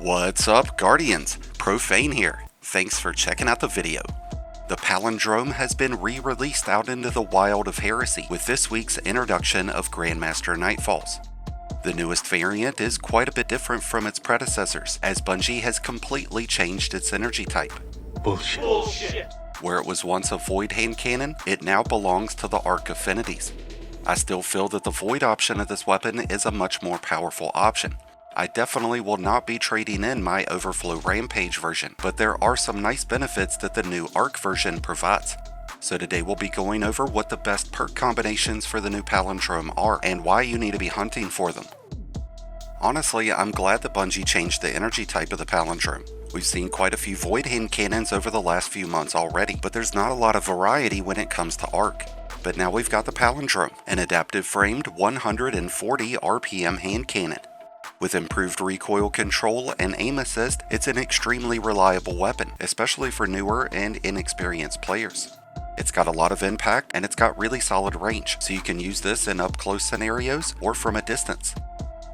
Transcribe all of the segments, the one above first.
What's up, Guardians? Profane here. Thanks for checking out the video. The Palindrome has been re-released out into the wild of Heresy with this week's introduction of Grandmaster Nightfalls. The newest variant is quite a bit different from its predecessors, as Bungie has completely changed its energy type. Bullshit. Where it was once a Void hand cannon, it now belongs to the Arc Affinities. I still feel that the Void option of this weapon is a much more powerful option. I definitely will not be trading in my Overflow Rampage version, but there are some nice benefits that the new Arc version provides. So today we'll be going over what the best perk combinations for the new Palindrome are, and why you need to be hunting for them. Honestly, I'm glad that Bungie changed the energy type of the Palindrome. We've seen quite a few Void hand cannons over the last few months already, but there's not a lot of variety when it comes to Arc. But now we've got the Palindrome, an adaptive framed 140 RPM hand cannon. With improved recoil control and aim assist, it's an extremely reliable weapon, especially for newer and inexperienced players. It's got a lot of impact and it's got really solid range, so you can use this in up-close scenarios or from a distance.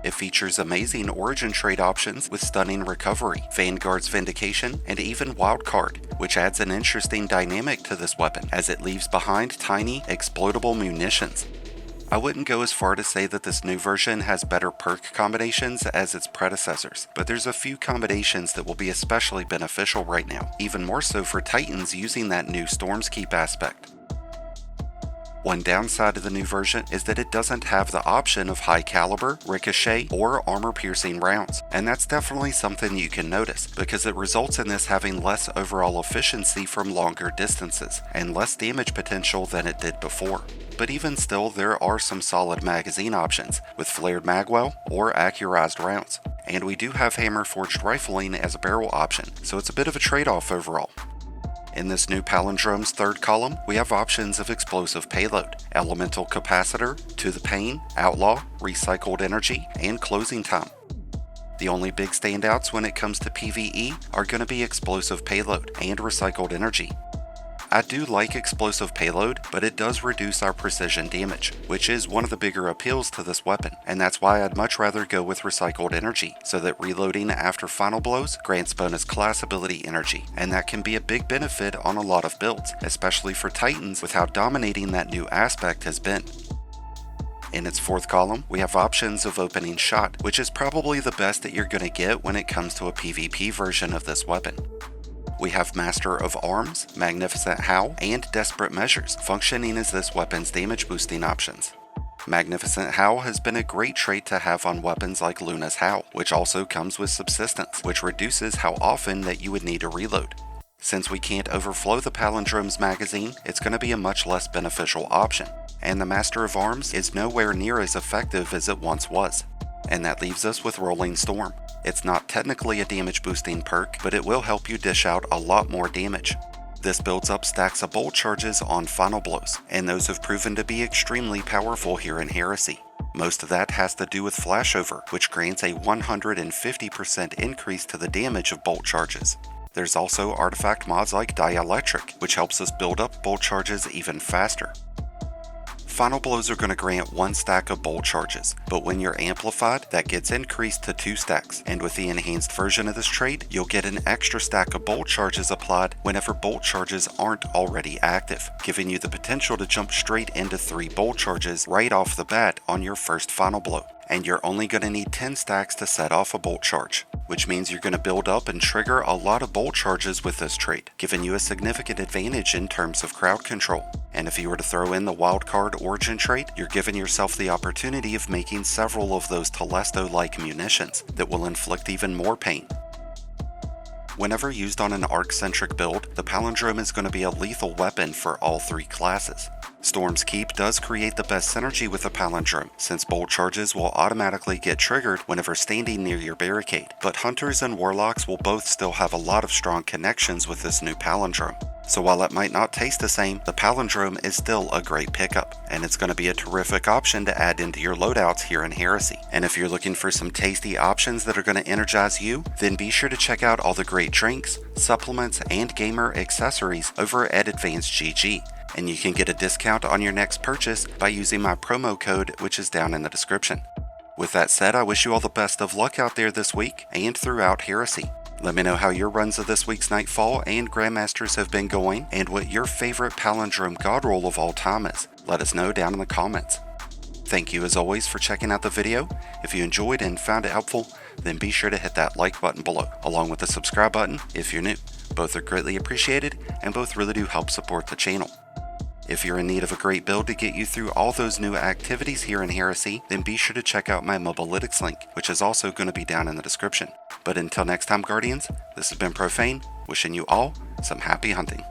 It features amazing origin trade options with stunning recovery, Vanguard's Vindication, and even Wildcard, which adds an interesting dynamic to this weapon as it leaves behind tiny, explodable munitions. I wouldn't go as far to say that this new version has better perk combinations as its predecessors, but there's a few combinations that will be especially beneficial right now, even more so for Titans using that new Storm's Keep aspect. One downside of the new version is that it doesn't have the option of high caliber, ricochet, or armor-piercing rounds, and that's definitely something you can notice, because it results in this having less overall efficiency from longer distances, and less damage potential than it did before. But even still, there are some solid magazine options, with flared magwell or accurized rounds, and we do have hammer-forged rifling as a barrel option, so it's a bit of a trade-off overall. In this new Palindrome's third column, we have options of explosive payload, elemental capacitor, to the pain, outlaw, recycled energy, and closing time. The only big standouts when it comes to PvE are going to be explosive payload and recycled energy. I do like explosive payload, but it does reduce our precision damage, which is one of the bigger appeals to this weapon, and that's why I'd much rather go with recycled energy, so that reloading after final blows grants bonus class ability energy, and that can be a big benefit on a lot of builds, especially for Titans with how dominating that new aspect has been. In its fourth column, we have options of opening shot, which is probably the best that you're going to get when it comes to a PvP version of this weapon. We have Master of Arms, Magnificent Howl, and Desperate Measures functioning as this weapon's damage boosting options. Magnificent Howl has been a great trait to have on weapons like Luna's Howl, which also comes with Subsistence, which reduces how often that you would need to reload. Since we can't overflow the Palindrome's magazine, it's going to be a much less beneficial option, and the Master of Arms is nowhere near as effective as it once was. And that leaves us with Rolling Storm. It's not technically a damage boosting perk, but it will help you dish out a lot more damage. This builds up stacks of bolt charges on final blows, and those have proven to be extremely powerful here in Heresy. Most of that has to do with flashover, which grants a 150% increase to the damage of bolt charges. There's also artifact mods like Dielectric, which helps us build up bolt charges even faster. Final blows are going to grant 1 stack of bolt charges, but when you're amplified, that gets increased to 2 stacks, and with the enhanced version of this trait, you'll get an extra stack of bolt charges applied whenever bolt charges aren't already active, giving you the potential to jump straight into 3 bolt charges right off the bat on your first final blow. And you're only going to need 10 stacks to set off a bolt charge, which means you're going to build up and trigger a lot of bolt charges with this trait, giving you a significant advantage in terms of crowd control. And if you were to throw in the Wildcard origin trait, you're giving yourself the opportunity of making several of those Telesto-like munitions that will inflict even more pain. Whenever used on an arc-centric build, the Palindrome is going to be a lethal weapon for all 3 classes. Storm's Keep does create the best synergy with the Palindrome, since bolt charges will automatically get triggered whenever standing near your barricade, but Hunters and Warlocks will both still have a lot of strong connections with this new Palindrome. So while it might not taste the same, the Palindrome is still a great pickup, and it's going to be a terrific option to add into your loadouts here in Heresy. And if you're looking for some tasty options that are going to energize you, then be sure to check out all the great drinks, supplements, and gamer accessories over at Advanced GG. And you can get a discount on your next purchase by using my promo code, which is down in the description. With that said, I wish you all the best of luck out there this week and throughout Heresy. Let me know how your runs of this week's Nightfall and Grandmasters have been going, and what your favorite Palindrome god roll of all time is. Let us know down in the comments. Thank you as always for checking out the video. If you enjoyed and found it helpful, then be sure to hit that like button below, along with the subscribe button if you're new. Both are greatly appreciated, and both really do help support the channel. If you're in need of a great build to get you through all those new activities here in Heresy, then be sure to check out my Mobalytics link, which is also going to be down in the description. But until next time, Guardians, this has been Profane, wishing you all some happy hunting.